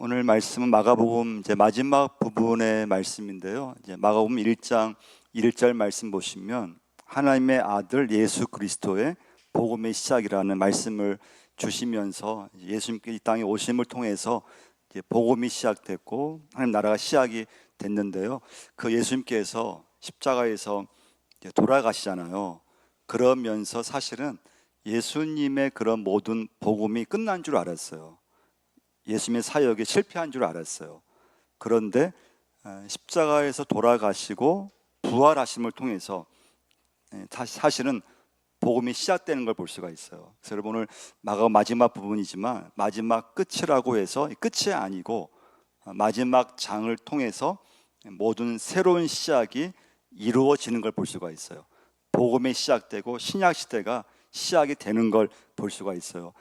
오늘 말씀은 마가복음 이제 마지막 부분의 말씀인데요. 이제 마가복음 1장 1절 말씀 보시면 하나님의 아들 예수 그리스도의 복음의 시작이라는 말씀을 주시면서 예수님께 이 땅에 오심을 통해서 이제 복음이 시작됐고 하나님 나라가 시작이 됐는데요. 그 예수님께서 십자가에서 이제 돌아가시잖아요. 그러면서 사실은 예수님의 그런 모든 복음이 끝난 줄 알았어요. 예수님의 사역이 실패한 줄 알았어요. 그런데 십자가에서 돌아가시고 부활하심을 통해서 사실은 복음이 시작되는 걸 볼 수가 있어요. 그래서 여러분 오늘 마가복음 마지막 부분이지만 마지막 끝이라고 해서 끝이 아니고 마지막 장을 통해서 모든 새로운 시작이 이루어지는 걸 볼 수가 있어요. 복음이 시작되고 신약 시대가 시작이 되는 걸 볼 수가 있어요.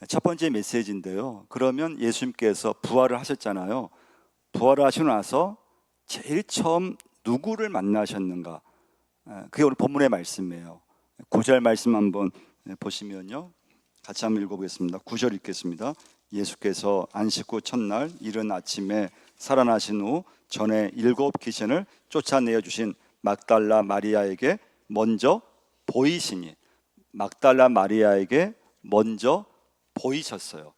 첫 번째 메시지인데요. 그러면 예수님께서 부활을 하셨잖아요. 부활을 하시고 나서 제일 처음 누구를 만나셨는가? 그게 오늘 본문의 말씀이에요. 9절 말씀 한번 보시면요. 같이 한번 읽어보겠습니다. 9절 읽겠습니다. 예수께서 안식 후 첫날 이른 아침에 살아나신 후 전에 7 귀신을 쫓아내어 주신 막달라 마리아에게 먼저 보이시니, 막달라 마리아에게 먼저 보이셨어요.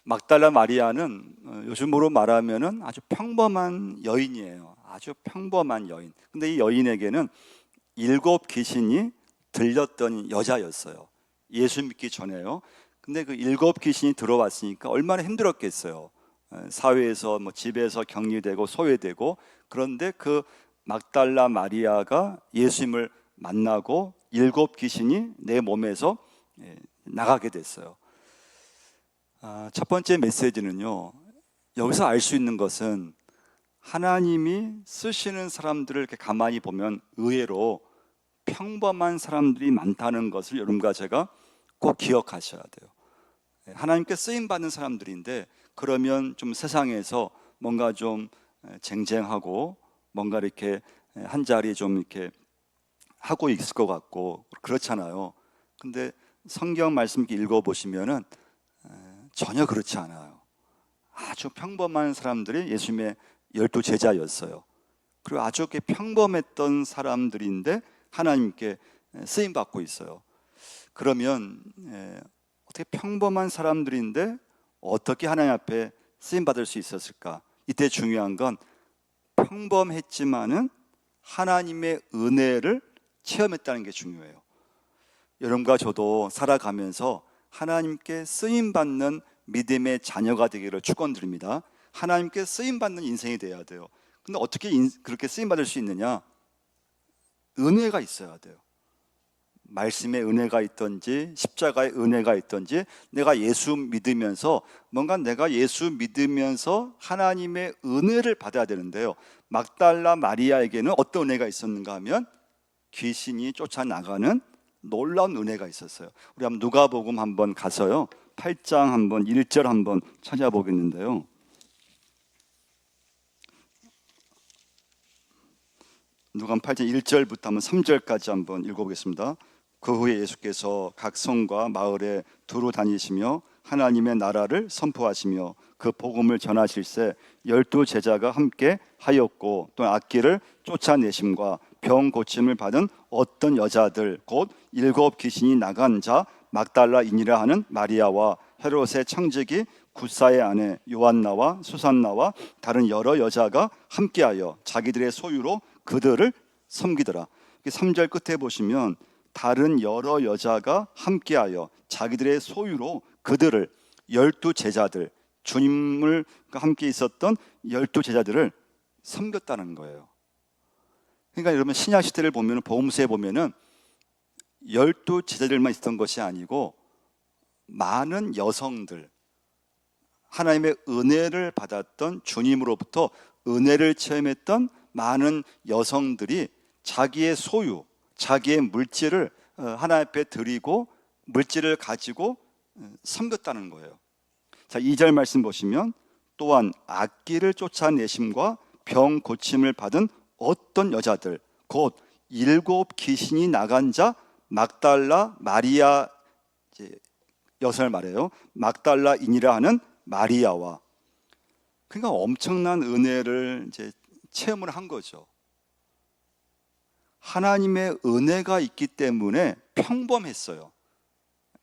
막달라 마리아는 요즘으로 말하면은 아주 평범한 여인이에요. 아주 평범한 여인. 근데 이 여인에게는 7 귀신이 들렸던 여자였어요. 예수 믿기 전에요. 근데 그 7 귀신이 들어왔으니까 얼마나 힘들었겠어요. 사회에서 집에서 격리되고 소외되고. 그런데 그 막달라 마리아가 예수님을 만나고 7 귀신이 내 몸에서 나가게 됐어요. 첫 번째 메시지는요, 여기서 알 수 있는 것은 하나님이 쓰시는 사람들을 이렇게 가만히 보면 의외로 평범한 사람들이 많다는 것을 여러분과 제가 꼭 기억하셔야 돼요. 하나님께 쓰임받는 사람들인데, 그러면 좀 세상에서 뭔가 좀 쟁쟁하고 뭔가 이렇게 한 자리 좀 이렇게 하고 있을 것 같고 그렇잖아요. 근데 성경 말씀 읽어보시면은 전혀 그렇지 않아요. 아주 평범한 사람들이 예수님의 12 제자였어요. 그리고 아주 평범했던 사람들인데 하나님께 쓰임받고 있어요. 그러면 어떻게 평범한 사람들인데 어떻게 하나님 앞에 쓰임받을 수 있었을까? 이때 중요한 건 평범했지만은 하나님의 은혜를 체험했다는 게 중요해요. 여러분과 저도 살아가면서 하나님께 쓰임받는 믿음의 자녀가 되기를 축원드립니다. 하나님께 쓰임받는 인생이 돼야 돼요. 근데 어떻게 그렇게 쓰임받을 수 있느냐? 은혜가 있어야 돼요. 말씀의 은혜가 있든지 십자가의 은혜가 있든지, 내가 예수 믿으면서 뭔가 내가 예수 믿으면서 하나님의 은혜를 받아야 되는데요. 막달라 마리아에게는 어떤 은혜가 있었는가 하면 귀신이 쫓아나가는 놀라운 은혜가 있었어요. 우리 한번 누가복음 한번 가서요, 8장 한번 1절 한번 찾아보겠는데요. 누가복음 8장 1절부터 한번 3절까지 한번 읽어보겠습니다. 그 후에 예수께서 각 성과 마을에 두루 다니시며 하나님의 나라를 선포하시며 그 복음을 전하실새 12 제자가 함께 하였고, 또 악기를 쫓아내심과 병 고침을 받은 어떤 여자들 곧 7 귀신이 나간 자 막달라인이라 하는 마리아와 헤롯의 청지기 구사의 아내 요한나와 수산나와 다른 여러 여자가 함께하여 자기들의 소유로 그들을 섬기더라. 3절 끝에 보시면 다른 여러 여자가 함께하여 자기들의 소유로 그들을, 12 제자들, 주님을 함께 있었던 12 제자들을 섬겼다는 거예요. 그러니까 여러분 신약 시대를 보면, 복음서에 보면은 12 제자들만 있었던 것이 아니고 많은 여성들, 하나님의 은혜를 받았던, 주님으로부터 은혜를 체험했던 많은 여성들이 자기의 소유, 자기의 물질을 하나님 앞에 드리고 물질을 가지고 섬겼다는 거예요. 자, 2절 말씀 보시면 또한 악기를 쫓아내심과 병 고침을 받은 어떤 여자들 곧 7 귀신이 나간 자 막달라 마리아 여성을 말해요. 막달라인이라 하는 마리아와 그러니까 엄청난 은혜를 이제 체험을 한 거죠. 하나님의 은혜가 있기 때문에 평범했어요.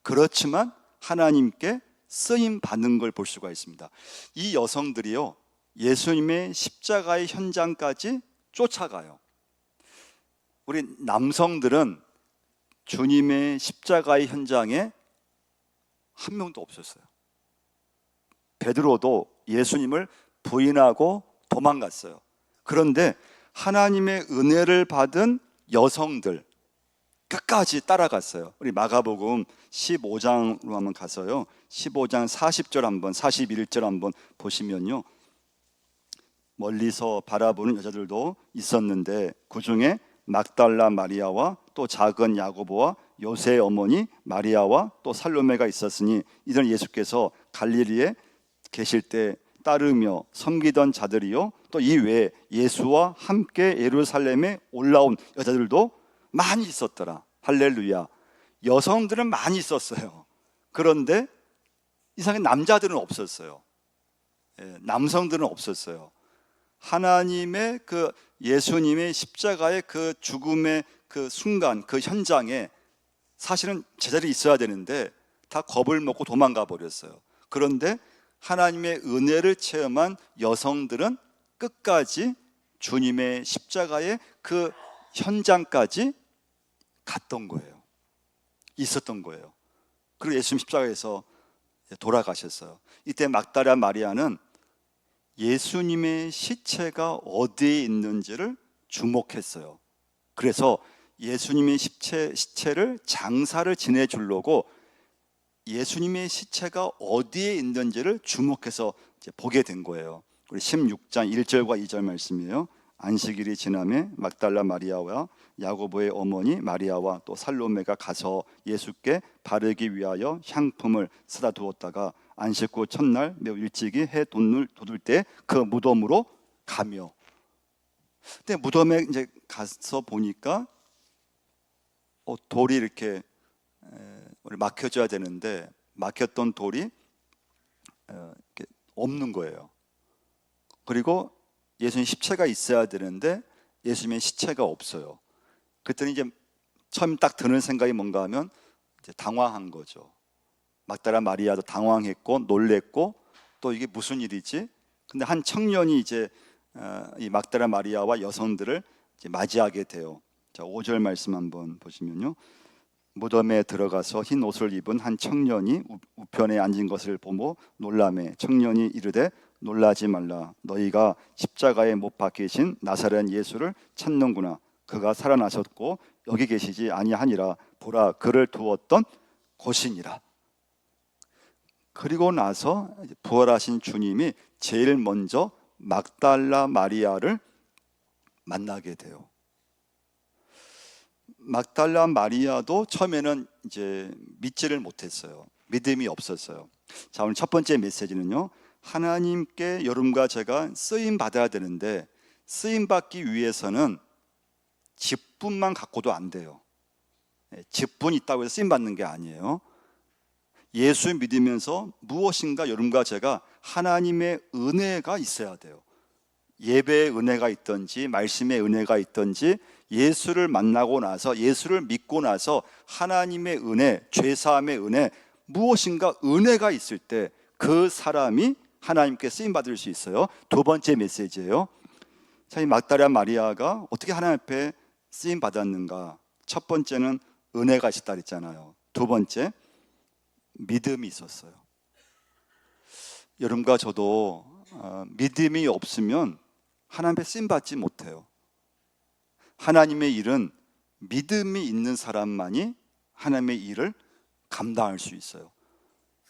그렇지만 하나님께 쓰임 받는 걸 볼 수가 있습니다. 이 여성들이요, 예수님의 십자가의 현장까지 쫓아가요. 우리 남성들은 주님의 십자가의 현장에 한 명도 없었어요. 베드로도 예수님을 부인하고 도망갔어요. 그런데 하나님의 은혜를 받은 여성들 끝까지 따라갔어요. 우리 마가복음 15장으로 한번 가서요, 15장 40절 한번 41절 한번 보시면요, 멀리서 바라보는 여자들도 있었는데 그 중에 막달라 마리아와 또 작은 야고보와 요새의 어머니 마리아와 또 살로메가 있었으니 이들은 예수께서 갈릴리에 계실 때 따르며 섬기던 자들이요, 또 이 외에 예수와 함께 예루살렘에 올라온 여자들도 많이 있었더라. 할렐루야. 여성들은 많이 있었어요. 그런데 이상하게 남자들은 없었어요. 남성들은 없었어요. 하나님의 그 예수님의 십자가의 그 죽음의 그 순간, 그 현장에 사실은 제자들이 있어야 되는데 다 겁을 먹고 도망가 버렸어요. 그런데 하나님의 은혜를 체험한 여성들은 끝까지 주님의 십자가의 그 현장까지 갔던 거예요. 있었던 거예요. 그리고 예수님 십자가에서 돌아가셨어요. 이때 막달라 마리아는 예수님의 시체가 어디에 있는지를 주목했어요. 그래서 예수님의 시체를 장사를 지내주려고 예수님의 시체가 어디에 있는지를 주목해서 이제 보게 된 거예요. 우리 16장 1절과 2절 말씀이에요. 안식일이 지나매 막달라 마리아와 야고보의 어머니 마리아와 또 살로메가 가서 예수께 바르기 위하여 향품을 사다 두었다가 안식 후 첫날 매우 일찍이 해 돋을 때 그 무덤으로 가며. 근데 무덤에 이제 가서 보니까 돌이 이렇게 막혀져야 되는데 막혔던 돌이 이렇게 없는 거예요. 그리고 예수님 시체가 있어야 되는데 예수님의 시체가 없어요. 그랬더니 이제 처음 딱 드는 생각이 뭔가 하면 이제 당황한 거죠. 막달라 마리아도 당황했고 놀랬고 또 이게 무슨 일이지? 근데 한 청년이 이제 이 막달라 마리아와 여성들을 이제 맞이하게 돼요. 자, 5절 말씀 한번 보시면요. 무덤에 들어가서 흰 옷을 입은 한 청년이 우편에 앉은 것을 보고 놀라매 청년이 이르되 놀라지 말라. 너희가 십자가에 못 박히신 나사렛 예수를 찾는구나. 그가 살아나셨고 여기 계시지 아니하니라. 보라, 그를 두었던 곳이니라. 그리고 나서 부활하신 주님이 제일 먼저 막달라 마리아를 만나게 돼요. 막달라 마리아도 처음에는 이제 믿지를 못했어요. 믿음이 없었어요. 자, 오늘 첫 번째 메시지는요, 하나님께 여러분과 제가 쓰임 받아야 되는데 쓰임 받기 위해서는 직분만 갖고도 안 돼요. 직분이 있다고 해서 쓰임 받는 게 아니에요. 예수 믿으면서 무엇인가 여러분과 제가 하나님의 은혜가 있어야 돼요. 예배의 은혜가 있든지 말씀의 은혜가 있든지 예수를 만나고 나서 예수를 믿고 나서 하나님의 은혜, 죄사함의 은혜, 무엇인가 은혜가 있을 때 그 사람이 하나님께 쓰임 받을 수 있어요. 두 번째 메시지예요. 자, 이 막달라 마리아가 어떻게 하나님 앞에 쓰임 받았는가? 첫 번째는 은혜가 있었다 그랬잖아요. 두 번째, 믿음이 있었어요. 여러분과 저도 믿음이 없으면 하나님 앞에 쓰임 받지 못해요. 하나님의 일은 믿음이 있는 사람만이 하나님의 일을 감당할 수 있어요.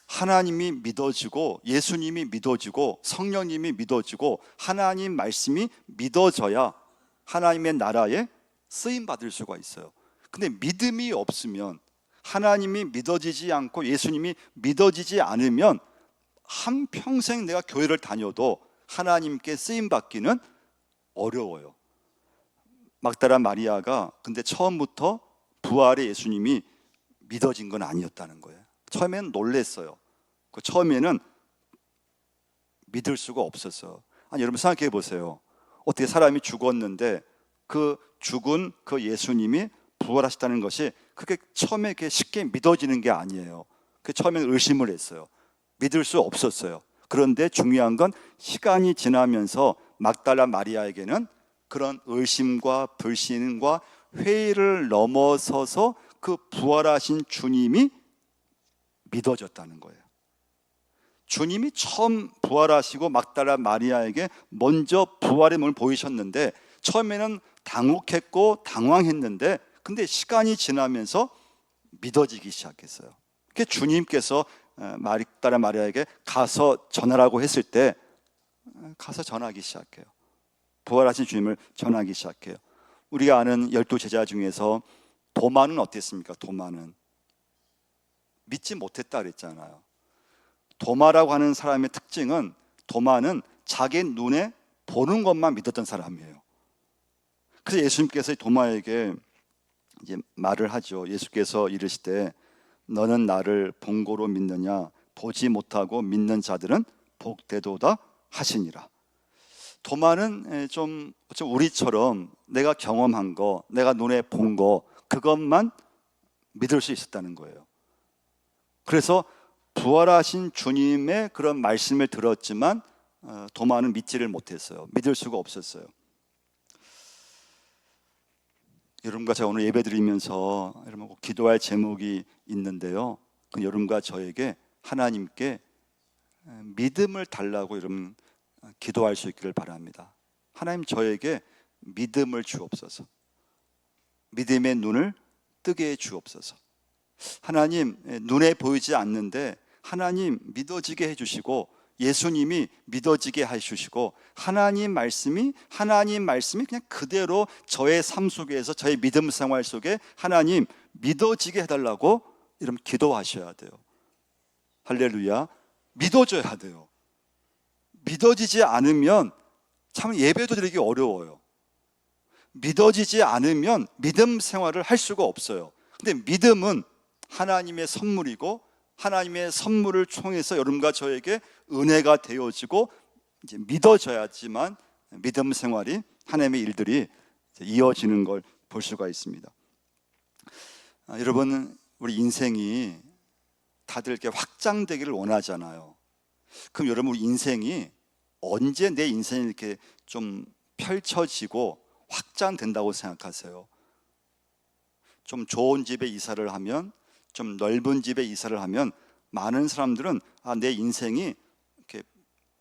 하나님이 믿어지고 예수님이 믿어지고 성령님이 믿어지고 하나님 말씀이 믿어져야 하나님의 나라에 쓰임 받을 수가 있어요. 근데 믿음이 없으면, 하나님이 믿어지지 않고 예수님이 믿어지지 않으면 한평생 내가 교회를 다녀도 하나님께 쓰임 받기는 어려워요. 막달라 마리아가 근데 처음부터 부활의 예수님이 믿어진 건 아니었다는 거예요. 처음에는 놀랬어요. 처음에는 믿을 수가 없었어. 아니, 여러분 생각해 보세요. 어떻게 사람이 죽었는데 그 죽은 그 예수님이 부활하셨다는 것이 그게 처음에 쉽게 믿어지는 게 아니에요. 그 처음에 의심을 했어요. 믿을 수 없었어요. 그런데 중요한 건 시간이 지나면서 막달라 마리아에게는 그런 의심과 불신과 회의를 넘어서서 그 부활하신 주님이 믿어졌다는 거예요. 주님이 처음 부활하시고 막달라 마리아에게 먼저 부활의 몸을 보이셨는데 처음에는 당혹했고 당황했는데 근데 시간이 지나면서 믿어지기 시작했어요. 그게 주님께서 막달라 마리아에게 가서 전하라고 했을 때 가서 전하기 시작해요. 부활하신 주님을 전하기 시작해요. 우리가 아는 12 제자 중에서 도마는 어땠습니까? 도마는 믿지 못했다 그랬잖아요. 도마라고 하는 사람의 특징은 도마는 자기 눈에 보는 것만 믿었던 사람이에요. 그래서 예수님께서 도마에게 이제 말을 하죠. 예수께서 이르시되 너는 나를 본고로 믿느냐? 보지 못하고 믿는 자들은 복되도다 하시니라. 도마는 좀 우리처럼 내가 경험한 거, 내가 눈에 본 거 그것만 믿을 수 있었다는 거예요. 그래서 부활하신 주님의 그런 말씀을 들었지만 도마는 믿지를 못했어요. 믿을 수가 없었어요. 여러분과 제가 오늘 예배 드리면서 여러분 꼭 기도할 제목이 있는데요. 그 여러분과 저에게 하나님께 믿음을 달라고 여러분 기도할 수 있기를 바랍니다. 하나님 저에게 믿음을 주옵소서. 믿음의 눈을 뜨게 해 주옵소서. 하나님 눈에 보이지 않는데 하나님 믿어지게 해주시고 예수님이 믿어지게 해주시고 하나님 말씀이 그냥 그대로 저의 삶 속에서 저의 믿음 생활 속에 하나님 믿어지게 해달라고 이런 기도하셔야 돼요. 할렐루야. 믿어져야 돼요. 믿어지지 않으면 참 예배도 드리기 어려워요. 믿어지지 않으면 믿음 생활을 할 수가 없어요. 근데 믿음은 하나님의 선물이고 하나님의 선물을 통해서 여러분과 저에게 은혜가 되어지고 이제 믿어져야지만 믿음 생활이 하나님의 일들이 이어지는 걸 볼 수가 있습니다. 여러분 우리 인생이 다들 이렇게 확장되기를 원하잖아요. 그럼 여러분 우리 인생이 언제 내 인생이 이렇게 좀 펼쳐지고 확장된다고 생각하세요? 좀 좋은 집에 이사를 하면 좀 넓은 집에 이사를 하면 많은 사람들은 내 인생이 이렇게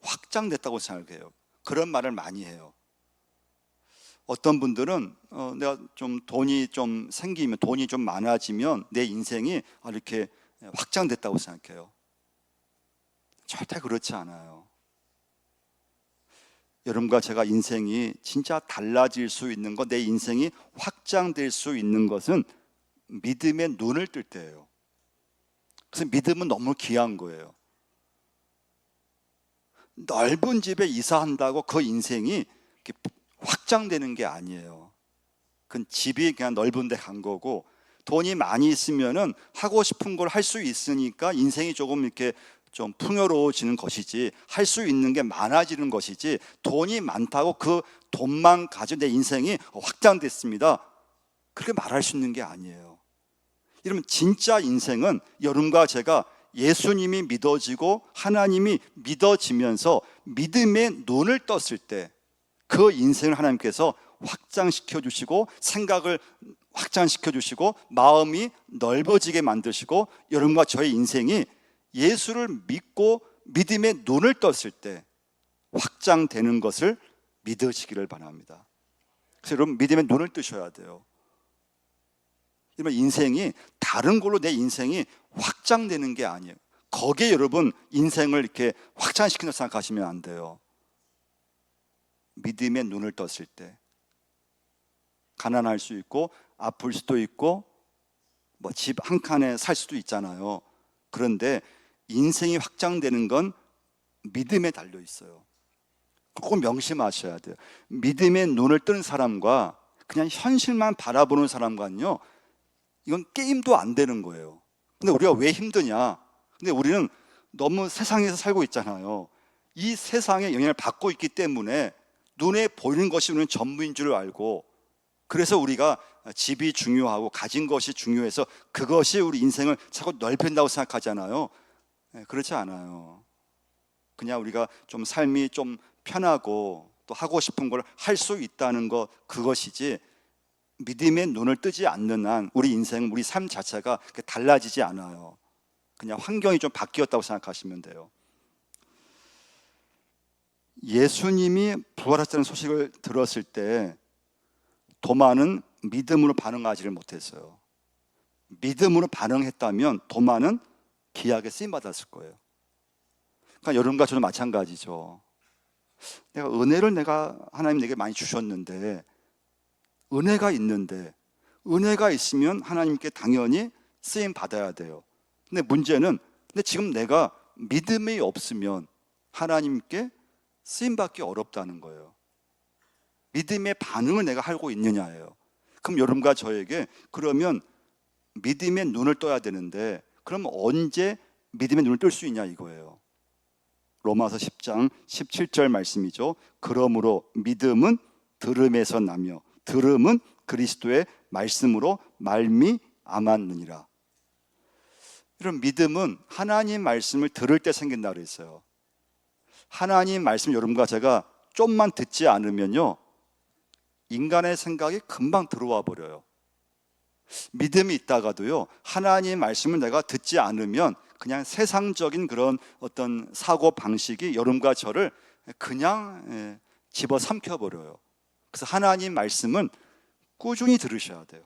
확장됐다고 생각해요. 그런 말을 많이 해요. 어떤 분들은 내가 좀 돈이 좀 생기면 돈이 좀 많아지면 내 인생이 이렇게 확장됐다고 생각해요. 절대 그렇지 않아요. 여러분과 제가 인생이 진짜 달라질 수 있는 것, 내 인생이 확장될 수 있는 것은 믿음의 눈을 뜰 때예요. 그래서 믿음은 너무 귀한 거예요. 넓은 집에 이사한다고 그 인생이 확장되는 게 아니에요. 그건 집이 그냥 넓은 데 간 거고 돈이 많이 있으면은 하고 싶은 걸 할 수 있으니까 인생이 조금 이렇게 좀 풍요로워지는 것이지 할 수 있는 게 많아지는 것이지 돈이 많다고 그 돈만 가지고 내 인생이 확장됐습니다. 그렇게 말할 수 있는 게 아니에요. 여러분 진짜 인생은 여러분과 제가 예수님이 믿어지고 하나님이 믿어지면서 믿음의 눈을 떴을 때 그 인생을 하나님께서 확장시켜 주시고 생각을 확장시켜 주시고 마음이 넓어지게 만드시고 여러분과 저의 인생이 예수를 믿고 믿음의 눈을 떴을 때 확장되는 것을 믿으시기를 바랍니다. 그래서 여러분 믿음의 눈을 뜨셔야 돼요. 여러분 인생이 다른 걸로 내 인생이 확장되는 게 아니에요. 거기에 여러분 인생을 이렇게 확장시킨다고 생각하시면 안 돼요. 믿음의 눈을 떴을 때 가난할 수 있고 아플 수도 있고 뭐 집 한 칸에 살 수도 있잖아요. 그런데 인생이 확장되는 건 믿음에 달려 있어요. 꼭 명심하셔야 돼요. 믿음의 눈을 뜬 사람과 그냥 현실만 바라보는 사람과는요, 이건 게임도 안 되는 거예요. 근데 우리가 왜 힘드냐? 근데 우리는 너무 세상에서 살고 있잖아요. 이 세상의 영향을 받고 있기 때문에 눈에 보이는 것이 우리는 전부인 줄 알고, 그래서 우리가 집이 중요하고 가진 것이 중요해서 그것이 우리 인생을 자꾸 넓힌다고 생각하잖아요. 그렇지 않아요. 그냥 우리가 좀 삶이 좀 편하고 또 하고 싶은 걸 할 수 있다는 것, 그것이지 믿음의 눈을 뜨지 않는 한 우리 인생, 우리 삶 자체가 달라지지 않아요. 그냥 환경이 좀 바뀌었다고 생각하시면 돼요. 예수님이 부활하셨다는 소식을 들었을 때 도마는 믿음으로 반응하지를 못했어요. 믿음으로 반응했다면 도마는 기약에 쓰임받았을 거예요. 그러니까 여러분과 저도 마찬가지죠. 은혜를 하나님 내게 많이 주셨는데, 은혜가 있는데, 은혜가 있으면 하나님께 당연히 쓰임 받아야 돼요. 근데 문제는, 지금 내가 믿음이 없으면 하나님께 쓰임 받기 어렵다는 거예요. 믿음의 반응을 내가 하고 있느냐예요. 그럼 여러분과 저에게 그러면 믿음의 눈을 떠야 되는데, 그럼 언제 믿음의 눈을 뜰 수 있냐 이거예요. 로마서 10장 17절 말씀이죠. 그러므로 믿음은 들음에서 나며 들음은 그리스도의 말씀으로 말미암았느니라. 이런 믿음은 하나님 말씀을 들을 때 생긴다 그랬어요. 하나님 말씀 여러분과 제가 좀만 듣지 않으면요, 인간의 생각이 금방 들어와 버려요. 믿음이 있다가도요, 하나님 말씀을 내가 듣지 않으면 그냥 세상적인 그런 어떤 사고 방식이 여러분과 저를 그냥 집어삼켜 버려요. 그래서 하나님 말씀은 꾸준히 들으셔야 돼요.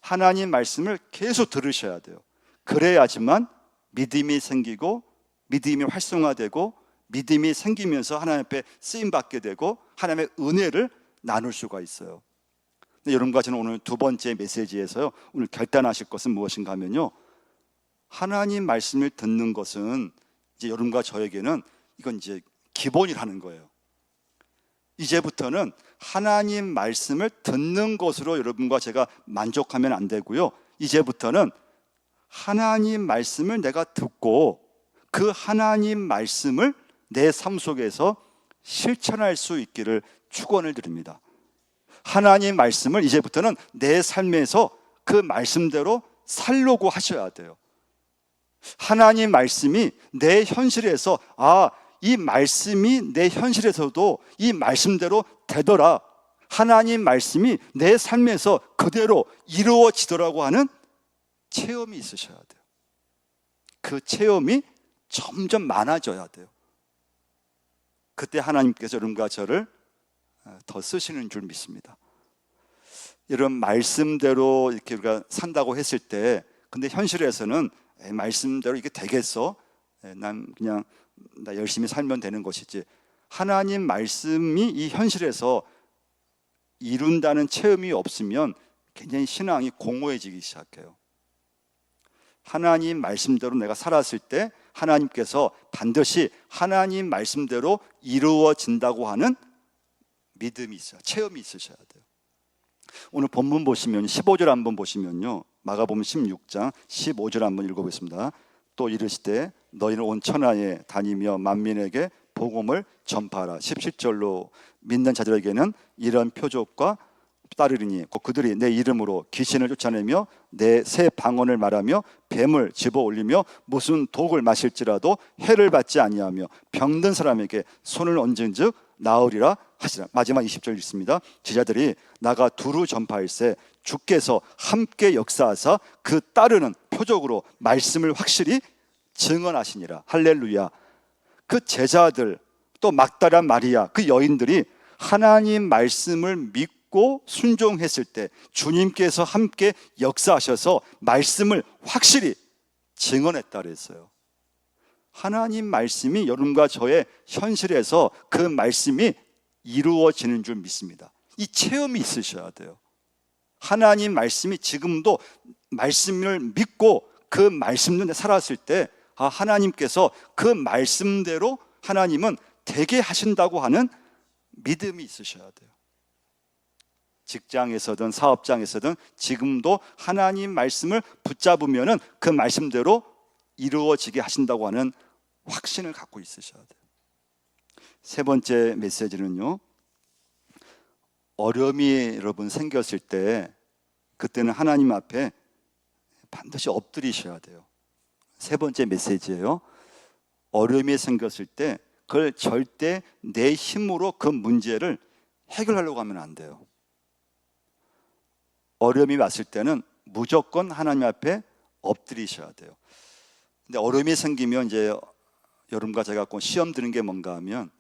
하나님 말씀을 계속 들으셔야 돼요. 그래야지만 믿음이 생기고 믿음이 활성화되고 믿음이 생기면서 하나님 앞에 쓰임받게 되고 하나님의 은혜를 나눌 수가 있어요. 근데 여러분과 저는 오늘 두 번째 메시지에서요, 오늘 결단하실 것은 무엇인가 하면요, 하나님 말씀을 듣는 것은 이제 여러분과 저에게는 이건 이제 기본이라는 거예요. 이제부터는 하나님 말씀을 듣는 것으로 여러분과 제가 만족하면 안 되고요, 이제부터는 하나님 말씀을 내가 듣고 그 하나님 말씀을 내 삶 속에서 실천할 수 있기를 축원을 드립니다. 하나님 말씀을 이제부터는 내 삶에서 그 말씀대로 살려고 하셔야 돼요. 하나님 말씀이 내 현실에서, 이 말씀이 내 현실에서도 이 말씀대로 되더라, 하나님 말씀이 내 삶에서 그대로 이루어지더라고 하는 체험이 있으셔야 돼요. 그 체험이 점점 많아져야 돼요. 그때 하나님께서 여러분과 저를 더 쓰시는 줄 믿습니다. 이런 말씀대로 이렇게 우리가 산다고 했을 때, 근데 현실에서는 말씀대로 이게 되겠어? 난 그냥 나 열심히 살면 되는 것이지. 하나님 말씀이 이 현실에서 이룬다는 체험이 없으면 굉장히 신앙이 공허해지기 시작해요. 하나님 말씀대로 내가 살았을 때 하나님께서 반드시 하나님 말씀대로 이루어진다고 하는 믿음이 있어요. 체험이 있으셔야 돼요. 오늘 본문 보시면 15절 한번 보시면요, 마가복음 16장 15절 한번 읽어보겠습니다. 또 이르시되 너희는 온 천하에 다니며 만민에게 복음을 전파하라. 17절로 믿는 자들에게는 이런 표적과 따르리니 그들이 내 이름으로 귀신을 쫓아내며 내 새 방언을 말하며 뱀을 집어 올리며 무슨 독을 마실지라도 해를 받지 아니하며 병든 사람에게 손을 얹은즉 나으리라 하시라. 마지막 20절 읽습니다. 제자들이 나가 두루 전파할세 주께서 함께 역사하사 그 따르는 표적으로 말씀을 확실히 증언하시니라. 할렐루야. 그 제자들, 또 막다라 마리아, 그 여인들이 하나님 말씀을 믿고 순종했을 때 주님께서 함께 역사하셔서 말씀을 확실히 증언했다 그랬어요. 하나님 말씀이 여러분과 저의 현실에서 그 말씀이 이루어지는 줄 믿습니다. 이 체험이 있으셔야 돼요. 하나님 말씀이 지금도 말씀을 믿고 그 말씀을 살았을 때 하나님께서 그 말씀대로 하나님은 되게 하신다고 하는 믿음이 있으셔야 돼요. 직장에서든 사업장에서든 지금도 하나님 말씀을 붙잡으면은 그 말씀대로 이루어지게 하신다고 하는 확신을 갖고 있으셔야 돼요. 세 번째 메시지는요, 어려움이 여러분 생겼을 때 그때는 하나님 앞에 반드시 엎드리셔야 돼요. 세 번째 메시지예요. 어려움이 생겼을 때 그걸 절대 내 힘으로 그 문제를 해결하려고 하면 안 돼요. 어려움이 왔을 때는 무조건 하나님 앞에 엎드리셔야 돼요. 근데 어려움이 생기면 이제 여러분과 제가 꼭 시험 드는 게 뭔가 하면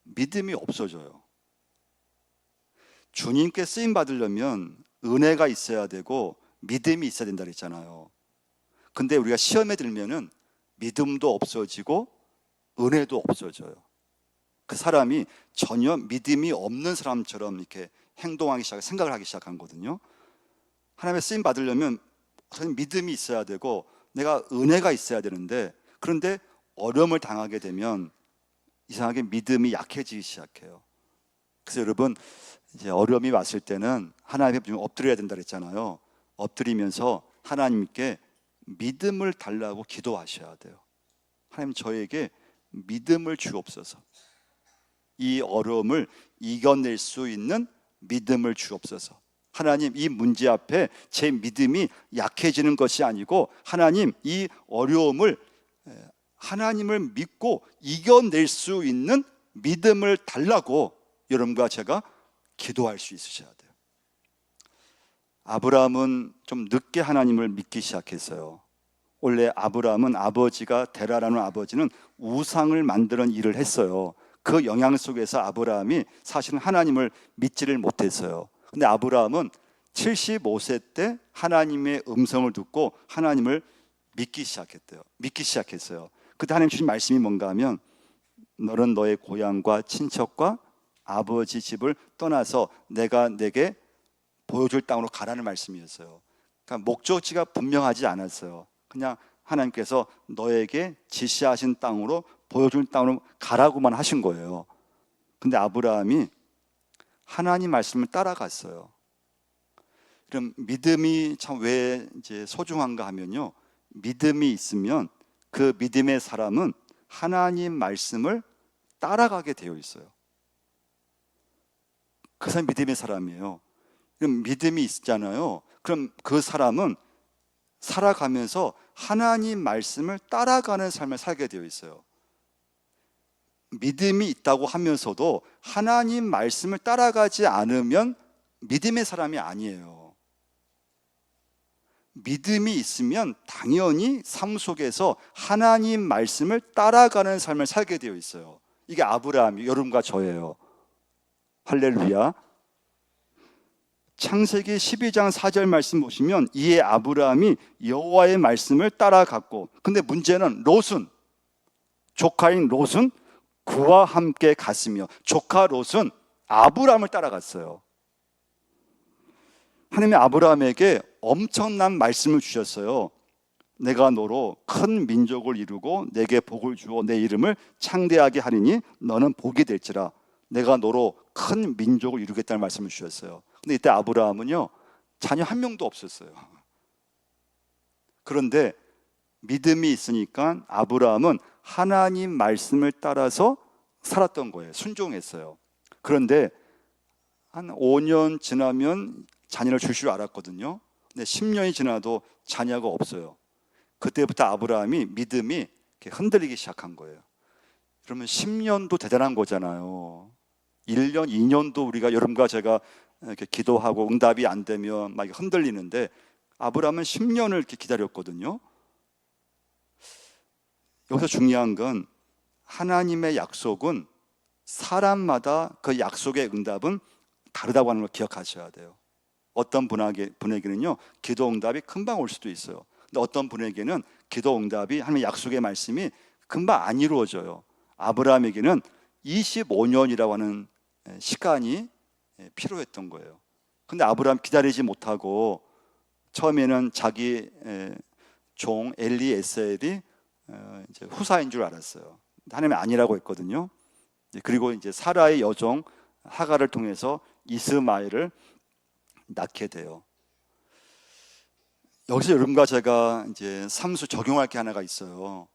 믿음이 없어져요. 주님께 쓰임 받으려면 은혜가 있어야 되고 믿음이 있어야 된다 그랬잖아요. 근데 우리가 시험에 들면은 믿음도 없어지고 은혜도 없어져요. 그 사람이 전혀 믿음이 없는 사람처럼 이렇게 행동하기 시작, 생각을 하기 시작한 거거든요. 하나님의 쓰임 받으려면 저는 믿음이 있어야 되고 내가 은혜가 있어야 되는데, 그런데 어려움을 당하게 되면 이상하게 믿음이 약해지기 시작해요. 그래서 여러분, 이제 어려움이 왔을 때는 하나님 앞에 엎드려야 된다 그랬잖아요. 엎드리면서 하나님께 믿음을 달라고 기도하셔야 돼요. 하나님, 저에게 믿음을 주옵소서. 이 어려움을 이겨낼 수 있는 믿음을 주옵소서. 하나님, 이 문제 앞에 제 믿음이 약해지는 것이 아니고 하나님, 이 어려움을 하나님을 믿고 이겨낼 수 있는 믿음을 달라고 여러분과 제가 기도할 수 있으셔야 돼요. 아브라함은 좀 늦게 하나님을 믿기 시작했어요. 원래 아브라함은 아버지가 데라라는 아버지는 우상을 만드는 일을 했어요. 그 영향 속에서 아브라함이 사실은 하나님을 믿지를 못했어요. 근데 아브라함은 75세 때 하나님의 음성을 듣고 하나님을 믿기 시작했어요. 그때 하나님 주신 말씀이 뭔가 하면 너는 너의 고향과 친척과 아버지 집을 떠나서 내가 내게 보여줄 땅으로 가라는 말씀이었어요. 그러니까 목적지가 분명하지 않았어요. 그냥 하나님께서 너에게 지시하신 땅으로, 보여줄 땅으로 가라고만 하신 거예요. 근데 아브라함이 하나님 말씀을 따라갔어요. 그럼 믿음이 참 왜 이제 소중한가 하면요, 믿음이 있으면 그 믿음의 사람은 하나님 말씀을 따라가게 되어 있어요. 그 사람이 믿음의 사람이에요. 그럼 믿음이 있잖아요. 그럼 그 사람은 살아가면서 하나님 말씀을 따라가는 삶을 살게 되어 있어요. 믿음이 있다고 하면서도 하나님 말씀을 따라가지 않으면 믿음의 사람이 아니에요. 믿음이 있으면 당연히 삶 속에서 하나님 말씀을 따라가는 삶을 살게 되어 있어요. 이게 아브라함이, 여러분과 저예요. 할렐루야. 창세기 12장 4절 말씀 보시면 이에 아브라함이 여호와의 말씀을 따라갔고, 근데 문제는 롯은, 조카인 롯은 그와 함께 갔으며 조카 롯은 아브라함을 따라갔어요. 하나님이 아브라함에게 엄청난 말씀을 주셨어요. 내가 너로 큰 민족을 이루고 내게 복을 주어 내 이름을 창대하게 하리니 너는 복이 될지라. 내가 너로 큰 민족을 이루겠다는 말씀을 주셨어요. 근데 이때 아브라함은요, 자녀 한 명도 없었어요. 그런데 믿음이 있으니까 아브라함은 하나님 말씀을 따라서 살았던 거예요. 순종했어요. 그런데 한 5년 지나면 자녀를 줄 줄 알았거든요. 근데 10년이 지나도 자녀가 없어요. 그때부터 아브라함이 믿음이 이렇게 흔들리기 시작한 거예요. 그러면 10년도 대단한 거잖아요. 1년, 2년도 우리가, 여러분과 제가 이렇게 기도하고 응답이 안 되면 막 흔들리는데 아브라함은 10년을 이렇게 기다렸거든요. 여기서 중요한 건 하나님의 약속은 사람마다 그 약속의 응답은 다르다고 하는 걸 기억하셔야 돼요. 어떤 분에게는요, 기도 응답이 금방 올 수도 있어요. 근데 어떤 분에게는 기도 응답이, 하나님의 약속의 말씀이 금방 안 이루어져요. 아브라함에게는 25년이라고 하는 시간이 필요했던 거예요. 근데 아브라함 기다리지 못하고 처음에는 자기 종 엘리에셀이 이제 후사인 줄 알았어요. 하나님이 아니라고 했거든요. 그리고 이제 사라의 여종 하갈을 통해서 이스마엘을 낳게 돼요. 여기서 여러분과 제가 이제 삼수 적용할 게 하나가 있어요.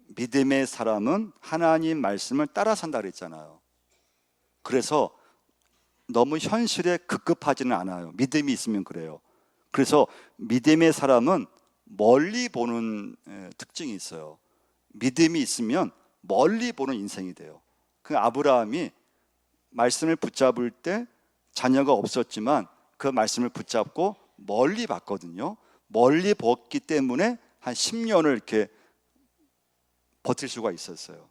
믿음의 사람은 하나님 말씀을 따라 산다 그랬잖아요. 그래서 너무 현실에 급급하지는 않아요. 믿음이 있으면 그래요. 그래서 믿음의 사람은 멀리 보는 특징이 있어요. 믿음이 있으면 멀리 보는 인생이 돼요. 그 아브라함이 말씀을 붙잡을 때 자녀가 없었지만 그 말씀을 붙잡고 멀리 봤거든요. 멀리 봤기 때문에 한 10년을 이렇게 버틸 수가 있었어요.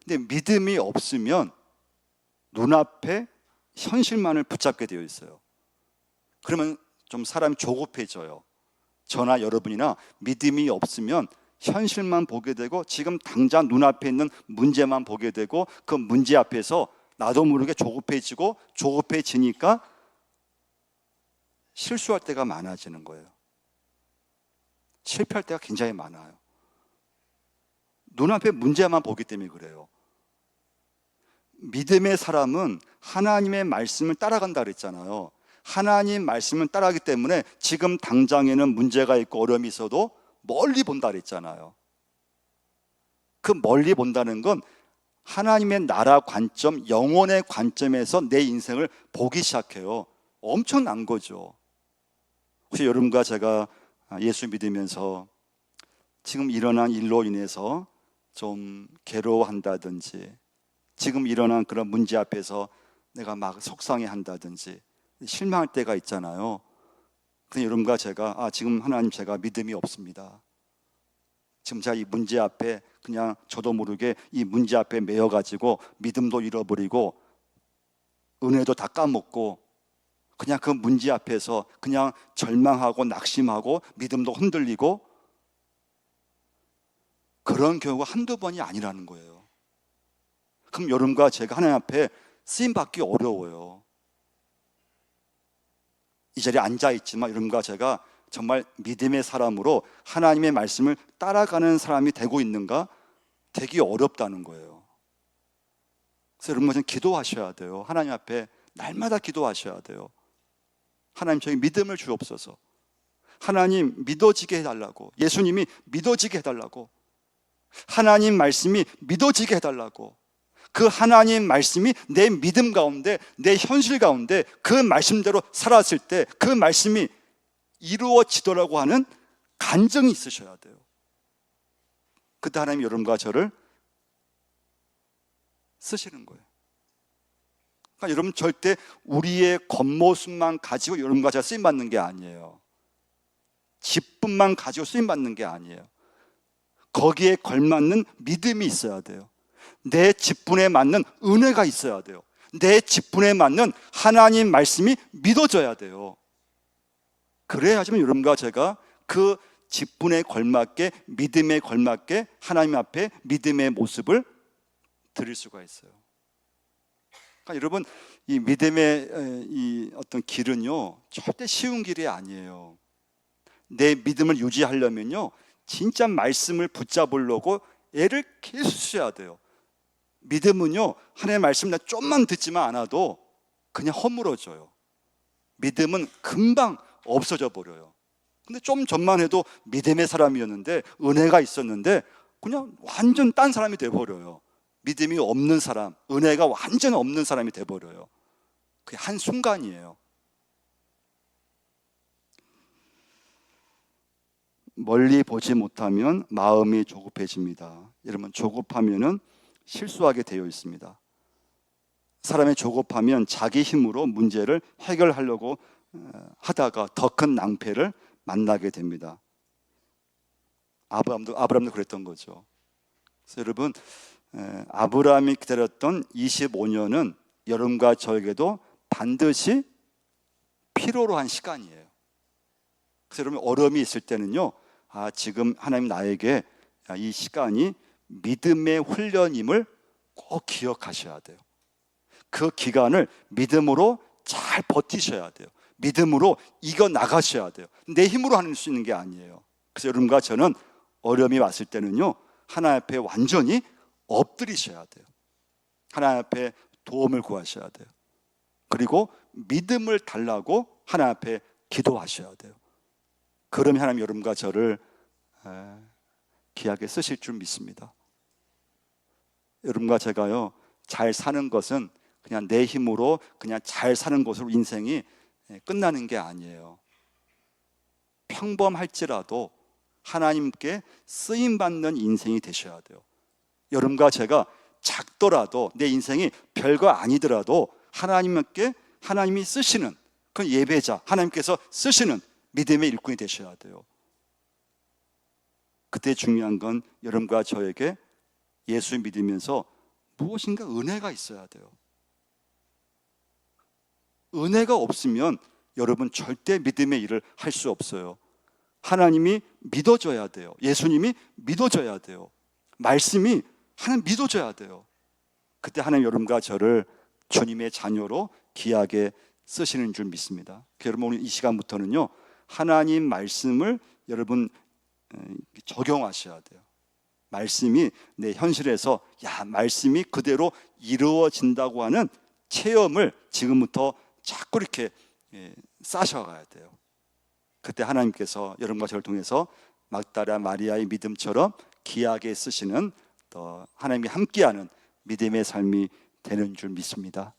근데 믿음이 없으면 눈앞에 현실만을 붙잡게 되어 있어요. 그러면 좀 사람이 조급해져요. 저나 여러분이나 믿음이 없으면 현실만 보게 되고 지금 당장 눈앞에 있는 문제만 보게 되고 그 문제 앞에서 나도 모르게 조급해지니까 실수할 때가 많아지는 거예요. 실패할 때가 굉장히 많아요. 눈앞에 문제만 보기 때문에 그래요. 믿음의 사람은 하나님의 말씀을 따라간다 그랬잖아요. 하나님 말씀을 따라하기 때문에 지금 당장에는 문제가 있고 어려움이 있어도 멀리 본다 그랬잖아요. 그 멀리 본다는 건 하나님의 나라 관점, 영혼의 관점에서 내 인생을 보기 시작해요. 엄청난 거죠. 혹시 여러분과 제가 예수 믿으면서 지금 일어난 일로 인해서 좀 괴로워한다든지 지금 일어난 그런 문제 앞에서 내가 막 속상해 한다든지 실망할 때가 있잖아요. 근데 여러분과 제가 지금 하나님 제가 믿음이 없습니다. 지금 제가 이 문제 앞에 그냥 저도 모르게 이 문제 앞에 매여가지고 믿음도 잃어버리고 은혜도 다 까먹고 그냥 그 문제 앞에서 그냥 절망하고 낙심하고 믿음도 흔들리고 그런 경우가 한두 번이 아니라는 거예요. 그럼 여러분과 제가 하나님 앞에 쓰임받기 어려워요. 이 자리에 앉아있지만 여러분과 제가 정말 믿음의 사람으로 하나님의 말씀을 따라가는 사람이 되고 있는가? 되기 어렵다는 거예요. 그래서 여러분 기도하셔야 돼요. 하나님 앞에 날마다 기도하셔야 돼요. 하나님 저희 믿음을 주옵소서. 하나님 믿어지게 해달라고. 예수님이 믿어지게 해달라고. 하나님 말씀이 믿어지게 해달라고. 그 하나님 말씀이 내 믿음 가운데, 내 현실 가운데 그 말씀대로 살았을 때 그 말씀이 이루어지더라고 하는 간증이 있으셔야 돼요. 그때 하나님 여러분과 저를 쓰시는 거예요. 그러니까 여러분 절대 우리의 겉모습만 가지고 여러분과 제가 쓰임받는 게 아니에요. 기쁨만 가지고 쓰임받는 게 아니에요. 거기에 걸맞는 믿음이 있어야 돼요. 내 직분에 맞는 은혜가 있어야 돼요. 내 직분에 맞는 하나님 말씀이 믿어져야 돼요. 그래야지만 여러분과 제가 그 직분에 걸맞게 믿음에 걸맞게 하나님 앞에 믿음의 모습을 드릴 수가 있어요. 그러니까 여러분 이 믿음의 이 어떤 길은요 절대 쉬운 길이 아니에요. 내 믿음을 유지하려면요 진짜 말씀을 붙잡으려고 애를 계속 써야 돼요. 믿음은요 하나님의 말씀 좀만 듣지만 않아도 그냥 허물어져요. 믿음은 금방 없어져 버려요. 근데 좀 전만 해도 믿음의 사람이었는데 은혜가 있었는데 그냥 완전 딴 사람이 돼버려요. 믿음이 없는 사람, 은혜가 완전 없는 사람이 돼버려요. 그게 한순간이에요. 멀리 보지 못하면 마음이 조급해집니다. 여러분 조급하면은 실수하게 되어 있습니다. 사람이 조급하면 자기 힘으로 문제를 해결하려고 하다가 더 큰 낭패를 만나게 됩니다. 아브라함도 그랬던 거죠. 그래서 여러분 아브라함이 기다렸던 25년은 여러분과 저에게도 반드시 필요로 한 시간이에요. 그래서 여러분 어려움이 있을 때는요 지금 하나님 나에게 이 시간이 믿음의 훈련임을 꼭 기억하셔야 돼요. 그 기간을 믿음으로 잘 버티셔야 돼요. 믿음으로 이겨나가셔야 돼요. 내 힘으로 할 수 있는 게 아니에요. 그래서 여러분과 저는 어려움이 왔을 때는요 하나님 앞에 완전히 엎드리셔야 돼요. 하나님 앞에 도움을 구하셔야 돼요. 그리고 믿음을 달라고 하나님 앞에 기도하셔야 돼요. 그러면 하나님 여러분과 저를 귀하게 쓰실 줄 믿습니다. 여러분과 제가요, 잘 사는 것은 그냥 내 힘으로 그냥 잘 사는 것으로 인생이 끝나는 게 아니에요. 평범할지라도 하나님께 쓰임받는 인생이 되셔야 돼요. 여러분과 제가 작더라도, 내 인생이 별거 아니더라도 하나님이 쓰시는 그 예배자, 하나님께서 쓰시는 믿음의 일꾼이 되셔야 돼요. 그때 중요한 건 여러분과 저에게 예수 믿으면서 무엇인가 은혜가 있어야 돼요. 은혜가 없으면 여러분 절대 믿음의 일을 할 수 없어요. 하나님이 믿어져야 돼요. 예수님이 믿어져야 돼요. 말씀이 하나님 믿어져야 돼요. 그때 하나님 여러분과 저를 주님의 자녀로 귀하게 쓰시는 줄 믿습니다. 여러분 오늘 이 시간부터는요, 하나님 말씀을 여러분 적용하셔야 돼요. 말씀이 내 현실에서 말씀이 그대로 이루어진다고 하는 체험을 지금부터 자꾸 이렇게 쌓아가야 돼요. 그때 하나님께서 여러분과 저를 통해서 막달라 마리아의 믿음처럼 귀하게 쓰시는, 또 하나님이 함께하는 믿음의 삶이 되는 줄 믿습니다.